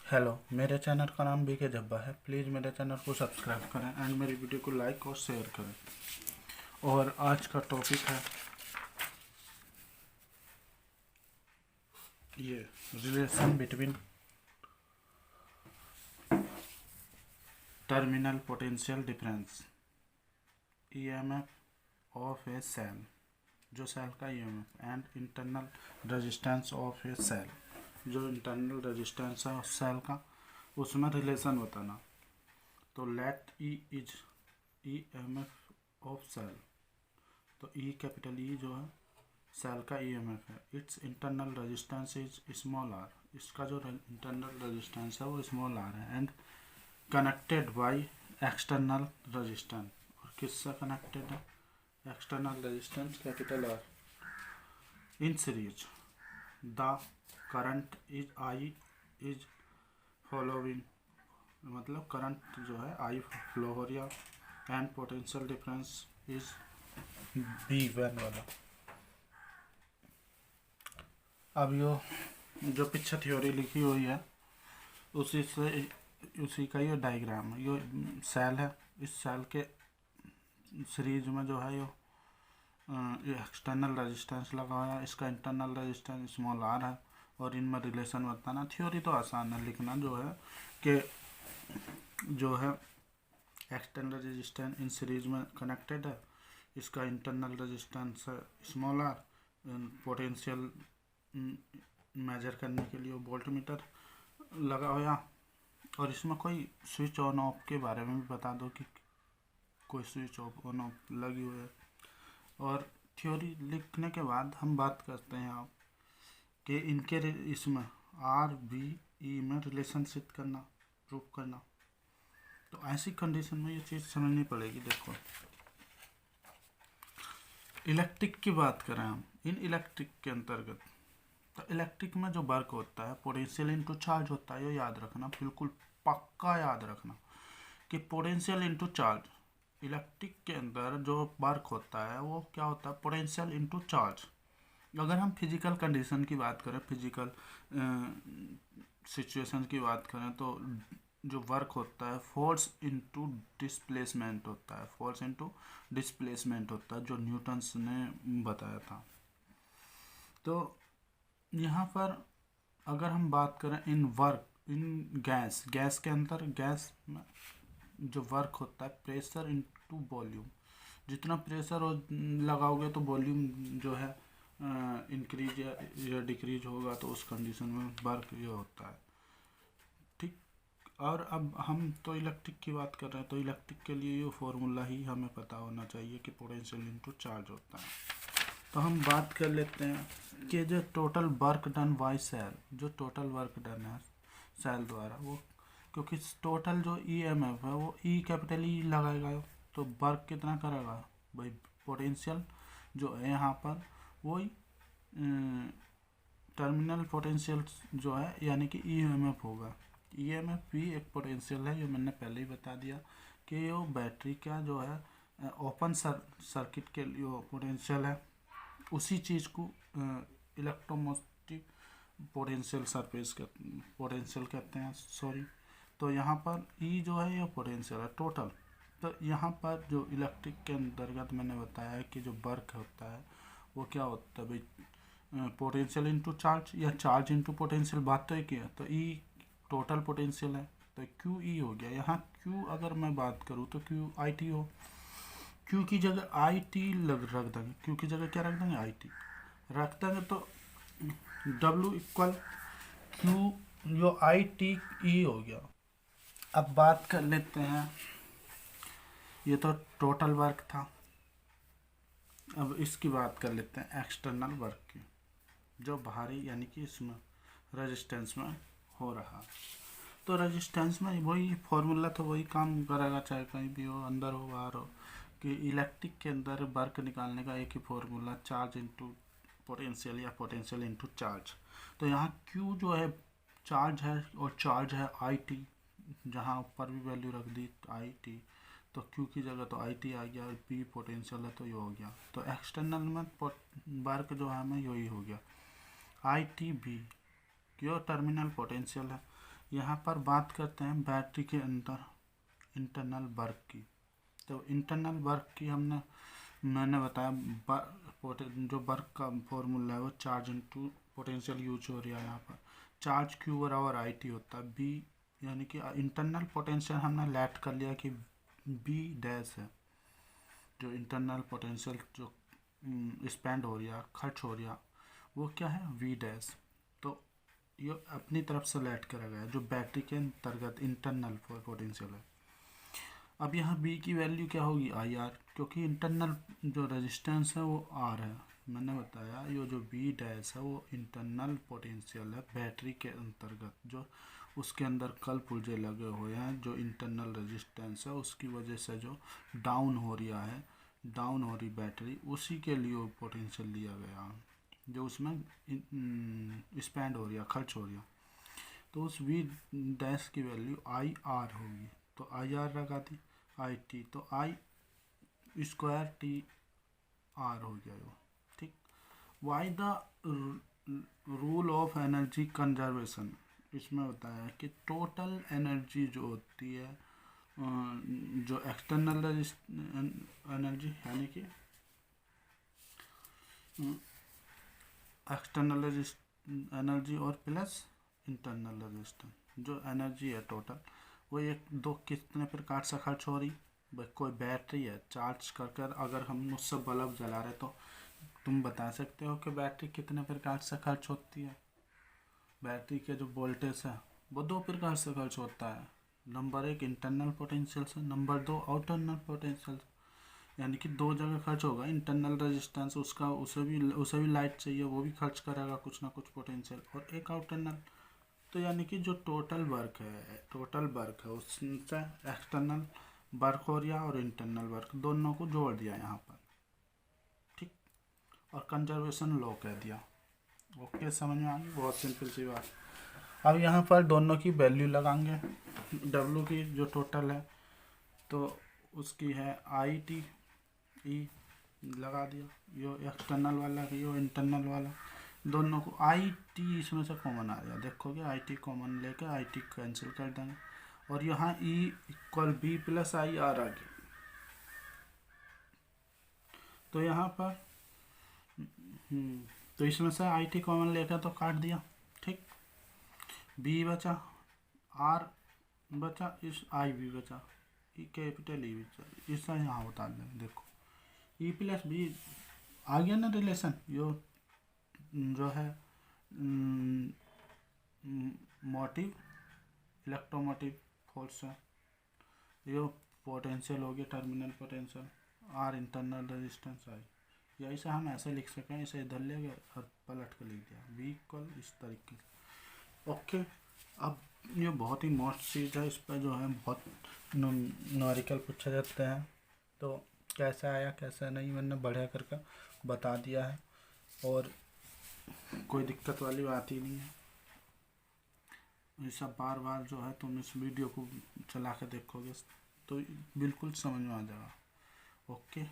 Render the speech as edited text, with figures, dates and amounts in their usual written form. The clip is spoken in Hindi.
हेलो, मेरे चैनल का नाम बीके जब्बा है। प्लीज़ मेरे चैनल को सब्सक्राइब करें एंड मेरी वीडियो को लाइक और शेयर करें। और आज का टॉपिक है ये relation between terminal potential difference EMF of a cell, जो सेल का EMF and internal resistance of a cell, जो इंटरनल रेजिस्टेंस है उस सेल का, उसमें रिलेशन बताना। तो let E is E M F of cell. तो ई कैपिटल ई जो है सेल का ईएमएफ है। Its internal resistance is small R. इसका जो इंटरनल रेजिस्टेंस है वो स्मॉल आर है and connected by external resistance. और किससे कनेक्टेड है? External resistance capital R in series. The current is I is following, मतलब करंट जो है आई फ्लो हो रहा and potential difference is B one वाला। अब यो जो पीछे थ्योरी लिखी हुई है उसी का ये डायग्राम है। यो सेल है, इस सेल के सीरीज में जो है यो एक्सटर्नल रेजिस्टेंस लगा हुआ है, इसका इंटरनल रेजिस्टेंस स्मॉल आर है और इनमें रिलेशन बताना। थ्योरी तो आसान है लिखना, जो है कि जो है एक्सटर्नल रेजिस्टेंस इन सीरीज में कनेक्टेड है, इसका इंटरनल रेजिस्टेंस है स्मॉल आर, पोटेंशियल मेजर करने के लिए वोल्ट मीटर लगा हुआ। और इसमें कोई स्विच ऑन ऑफ के बारे में भी बता दो कि कोई स्विच ऑफ ऑन ऑफ लगी हुई है। और थ्योरी लिखने के बाद हम बात करते हैं आप कि इनके इसमें आर बी ई में रिलेशनशिप करना, प्रूफ करना। तो ऐसी कंडीशन में ये चीज़ समझनी पड़ेगी। देखो, इलेक्ट्रिक की बात करें हम, इन इलेक्ट्रिक के अंतर्गत, तो इलेक्ट्रिक में जो वर्क होता है पोटेंशियल इनटू चार्ज होता है। ये याद रखना, बिल्कुल पक्का याद रखना कि पोटेंशियल इनटू चार्ज। इलेक्ट्रिक के अंदर जो वर्क होता है वो क्या होता है? Potential into charge. अगर हम फिजिकल कंडीशन की बात करें, फिजिकल सिचुएशन की बात करें, तो जो वर्क होता है फोर्स इनटू डिस्प्लेसमेंट होता है। फोर्स इनटू डिस्प्लेसमेंट होता है, जो न्यूटन्स ने बताया था। तो यहाँ पर अगर हम बात करें इन वर्क इन गैस के अंदर, गैस में जो वर्क होता है प्रेशर इनटू वॉल्यूम। जितना प्रेशर लगाओगे तो वॉल्यूम जो है इंक्रीज या डिक्रीज होगा, तो उस कंडीशन में वर्क ये होता है। ठीक। और अब हम तो इलेक्ट्रिक की बात कर रहे हैं, तो इलेक्ट्रिक के लिए ये फॉर्मूला ही हमें पता होना चाहिए कि पोटेंशियल इनटू चार्ज होता है। तो हम बात कर लेते हैं कि जो total work done by cell, जो टोटल वर्क डन है सेल द्वारा, वो क्योंकि टोटल जो ईएमएफ है वो ई कैपिटल ई लगाएगा, तो वर्क कितना करेगा भाई? पोटेंशियल जो है यहाँ पर वही टर्मिनल पोटेंशियल जो है, यानी कि ईएमएफ होगा। ईएमएफ भी एक पोटेंशियल है, ये मैंने पहले ही बता दिया कि ये बैटरी का जो है ओपन सर्किट के लिए पोटेंशियल है। उसी चीज़ को इलेक्ट्रोमोटिव पोटेंशियल सरफेस पोटेंशियल कहते हैं, सॉरी। तो यहाँ पर ई जो है ये पोटेंशियल है टोटल। तो यहाँ पर जो इलेक्ट्रिक के अंतर्गत मैंने बताया कि जो वर्क होता है वो क्या होता है भाई? पोटेंशियल इनटू चार्ज या चार्ज इनटू पोटेंशियल, बात तो एक ही है। तो ई टोटल पोटेंशियल है, तो क्यू ई हो गया। यहाँ क्यू अगर मैं बात करूँ तो क्यू आई टी हो। क्यू की जगह आई टी रख देंगे, क्यू की जगह क्या रख देंगे? आई टी रख देंगे। तो डब्ल्यू इक्वल क्यू, जो आई टी ई हो गया। अब बात कर लेते हैं, ये तो टोटल वर्क था। अब इसकी बात कर लेते हैं एक्सटर्नल वर्क की, जो बाहरी यानी कि इसमें रेजिस्टेंस में हो रहा। तो रेजिस्टेंस में वही फॉर्मूला तो वही काम करेगा, चाहे कहीं भी हो, अंदर हो बाहर हो, कि इलेक्ट्रिक के अंदर वर्क निकालने का एक ही फॉर्मूला, चार्ज इनटू पोटेंशियल या पोटेंशियल इनटू चार्ज। तो यहाँ क्यू जो है चार्ज है और चार्ज है आई टी, जहाँ ऊपर भी वैल्यू रख दी आई टी, तो क्यू की जगह तो आई टी आ गया, पी पोटेंशियल है तो ये हो गया। तो एक्सटर्नल में वर्क जो है हमें यही हो गया आई टी बी, क्यों? टर्मिनल पोटेंशियल है, यहाँ पर बात करते हैं बैटरी के अंदर इंटरनल वर्क की। तो इंटरनल वर्क की मैंने बताया जो वर्क का फॉर्मूला है वो चार्ज इनटू पोटेंशियल यूज हो रहा है। यहाँ पर चार्ज Q/IT होता है बी, यानी कि इंटरनल पोटेंशियल हमने लेट कर लिया कि बी डैश है। जो इंटरनल पोटेंशियल जो स्पेंड हो रहा, खर्च हो रहा, वो क्या है वी डैश। तो ये अपनी तरफ से लेट करा गया जो बैटरी के अंतर्गत इंटरनल पोटेंशियल है। अब यहाँ बी की वैल्यू क्या होगी IR, क्योंकि इंटरनल जो रेजिस्टेंस है वो R है। मैंने बताया ये जो बी डैश है वो इंटरनल पोटेंशियल है बैटरी के अंतर्गत, जो उसके अंदर कल पुर्जे लगे हुए हैं, जो इंटरनल रेजिस्टेंस है उसकी वजह से जो डाउन हो रही बैटरी, उसी के लिए पोटेंशियल दिया गया जो उसमें स्पेंड हो रही है, खर्च हो रही है। तो उस वी डैश की वैल्यू IR होगी। तो IR लगा दी IT, तो I²TR हो गया वो, ठीक। Why the rule of energy conservation, इसमें बताया कि टोटल एनर्जी जो होती है जो एक्सटर्नल एनर्जी, यानी कि एक्सटर्नल एनर्जी और प्लस इंटरनल रेजिस्टेंस, जो एनर्जी है टोटल वो एक दो कितने प्रकार से खर्च हो रही। कोई बैटरी है चार्ज कर अगर हम उससे बल्ब जला रहे तो तुम बता सकते हो कि बैटरी कितने प्रकार से खर्च होती है। बैटरी के जो वोल्टेज है वो 2 प्रकार से खर्च होता है। नंबर 1 इंटरनल पोटेंशियल से, नंबर 2 आउटरनल पोटेंशियल, यानी कि 2 जगह खर्च होगा। इंटरनल रेजिस्टेंस उसका उसे भी लाइट चाहिए, वो भी खर्च करेगा कुछ ना कुछ पोटेंशियल, और एक आउटरनल। तो यानी कि जो टोटल वर्क है उससे एक्सटर्नल वर्क हो रहा और इंटरनल वर्क दोनों को जोड़ दिया यहाँ पर, ठीक, और कंजर्वेशन लॉ कह दिया। ओके, समझ में आ गई, बहुत सिंपल सी बात। अब यहाँ पर दोनों की वैल्यू लगाएंगे। W की जो टोटल है तो उसकी है IT लगा दिया, यो एक्सटर्नल वाला यो इंटरनल वाला, दोनों को IT इसमें से कॉमन आ गया। देखोगे IT कॉमन लेकर IT कैंसिल कर देंगे, और यहाँ E=B+IR आ गया। तो यहाँ पर तो इसमें से IT कॉमन लेकर तो काट दिया, ठीक। B बचा, R बचा, इस I भी बचा, कैपिटल E बचा, इसका यहाँ बता देंगे। देखो E+B आ गया ना रिलेशन, जो है मोटिव इलेक्ट्रोमोटिव फोर्स है, ये पोटेंशियल हो गया terminal potential, R internal resistance I. यही से हम ऐसे लिख सकें, इसे इधर ले गए और पलट कर लिख दिया V इस तरीके से। ओके, अब ये बहुत ही मोस्ट चीज़ है, इस पर जो है बहुत न्यूमेरिकल पूछे जाते हैं। तो कैसे आया कैसे नहीं मैंने बढ़िया करके बता दिया है, और कोई दिक्कत वाली बात ही नहीं है। ये सब बार बार जो है तुम इस वीडियो को चला के देखोगे तो बिल्कुल समझ में आ जाएगा। ओके।